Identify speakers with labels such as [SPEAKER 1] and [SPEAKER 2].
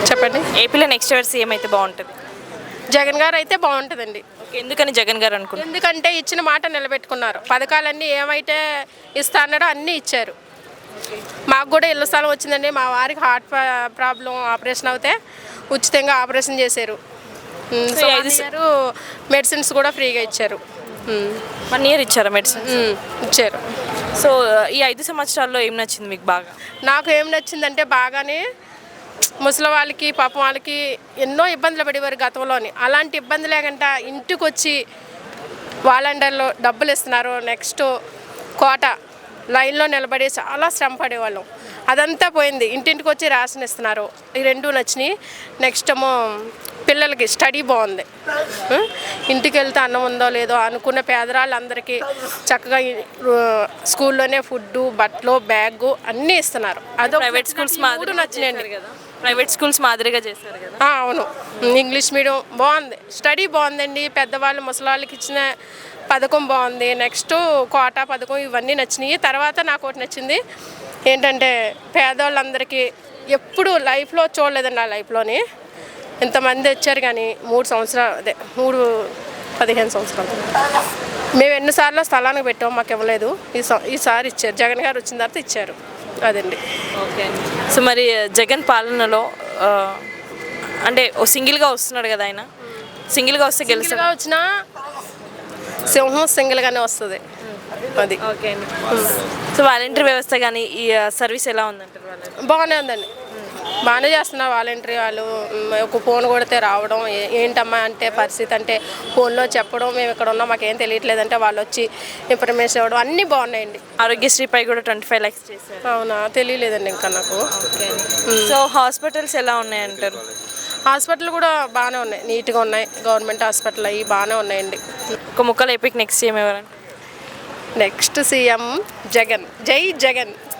[SPEAKER 1] చెప్పండి.
[SPEAKER 2] ఏపీలో నెక్స్ట్ ఎవరు సీఎం అయితే బాగుంటుంది?
[SPEAKER 1] జగన్ గారు అయితే బాగుంటుందండి.
[SPEAKER 2] ఓకే, ఎందుకని జగన్ గారు అనుకుంటున్నారు?
[SPEAKER 1] ఎందుకంటే ఇచ్చిన మాట నిలబెట్టుకున్నారు. పథకాలన్నీ ఏమైతే ఇస్తాన్నాడో అన్నీ ఇచ్చారు. మాకు కూడా ఇళ్ళ స్థలం వచ్చిందండి. మా వారికి హార్ట్ ప్రాబ్లం ఆపరేషన్ అవుతే ఉచితంగా ఆపరేషన్ చేశారు. సో 1 year మెడిసిన్స్ కూడా ఫ్రీగా ఇచ్చారు.
[SPEAKER 2] 1 year ఇచ్చారా మెడిసిన్?
[SPEAKER 1] ఇచ్చారు.
[SPEAKER 2] సో ఈ 5 సంవత్సరాల్లో ఏం నచ్చింది మీకు బాగా?
[SPEAKER 1] నాకు ఏం నచ్చిందంటే బాగానే ముసలి వాళ్ళకి పాపం వాళ్ళకి ఎన్నో ఇబ్బందులు పడేవారు గతంలోని. అలాంటి ఇబ్బంది లేకుండా ఇంటికి వచ్చి వాలంటీర్లు డబ్బులు ఇస్తున్నారు. నెక్స్ట్ కోట లైన్లో నిలబడి చాలా శ్రమ పడేవాళ్ళం, అదంతా పోయింది. ఇంటింటికి వచ్చి రేషన్ ఇస్తున్నారు. ఈ 2 నచ్చినాయి. నెక్స్ట్ ఏమో పిల్లలకి స్టడీ బాగుంది. ఇంటికి వెళ్తే అన్నం ఉందో లేదో అనుకున్న పేదరాళ్ళందరికీ చక్కగా స్కూల్లోనే ఫుడ్డు, బట్టలు, బ్యాగు అన్నీ ఇస్తున్నారు. అదో
[SPEAKER 2] ప్రైవేట్ స్కూల్స్ మాదిరిగా
[SPEAKER 1] నచ్చినాయండి
[SPEAKER 2] కదా, ప్రైవేట్ స్కూల్స్ మాదిరిగా చేశారు కదా.
[SPEAKER 1] అవును, ఇంగ్లీష్ మీడియం బాగుంది, స్టడీ బాగుందండి. పెద్దవాళ్ళు ముసలాళ్ళకి ఇచ్చిన పథకం బాగుంది. నెక్స్ట్ కోటా పథకం ఇవన్నీ నచ్చినాయి. తర్వాత నాకు ఒకటి నచ్చింది ఏంటంటే పేదవాళ్ళందరికీ ఎప్పుడు లైఫ్లో చూడలేదండి. ఆ లైఫ్లోని ఇంతమంది వచ్చారు కానీ 3 సంవత్సరాలు అదే 15 సంవత్సరాలు మేము ఎన్నిసార్లు స్థలానికి పెట్టాం, మాకు ఇవ్వలేదు. ఈసారి ఇచ్చారు. జగన్ గారు వచ్చిన తర్వాత ఇచ్చారు. అదండి.
[SPEAKER 2] ఓకే. సో మరి జగన్ పాలనలో అంటే సింగిల్గా వస్తున్నాడు కదా ఆయన, సింగిల్గా వస్తే గెలుస్తాడు?
[SPEAKER 1] సింగిల్గా వచ్చినా సింహం సింగిల్గానే వస్తుంది. అది
[SPEAKER 2] ఓకే అండి. సో వాలంటీర్ వ్యవస్థ కానీ ఈ సర్వీస్ ఎలా ఉందంటారు? వాళ్ళు
[SPEAKER 1] బాగానే ఉందండి, బాగానే చేస్తున్నారు వాలంటీర్ వాళ్ళు. ఒక ఫోన్ కొడితే రావడం, ఏంటమ్మా అంటే పరిస్థితి అంటే ఫోన్లో చెప్పడం, మేము ఇక్కడ ఉన్నాం మాకేం తెలియట్లేదంటే వాళ్ళు వచ్చి ఇన్ఫర్మేషన్ ఇవ్వడం, అన్నీ బాగున్నాయండి.
[SPEAKER 2] ఆరోగ్యశ్రీపై కూడా 25 lakhs చేశారు.
[SPEAKER 1] అవునా, తెలియలేదండి ఇంకా నాకు.
[SPEAKER 2] ఓకే. సో హాస్పిటల్స్ ఎలా ఉన్నాయంటారు?
[SPEAKER 1] హాస్పిటల్ కూడా బాగానే ఉన్నాయి, నీట్గా ఉన్నాయి. గవర్నమెంట్ హాస్పిటల్ అవి బాగానే ఉన్నాయండి.
[SPEAKER 2] ఒక ముక్కలు ఏపీకి నెక్స్ట్ సీఎం ఎవరంటే?
[SPEAKER 1] Next CM Jagan. జై జగన్.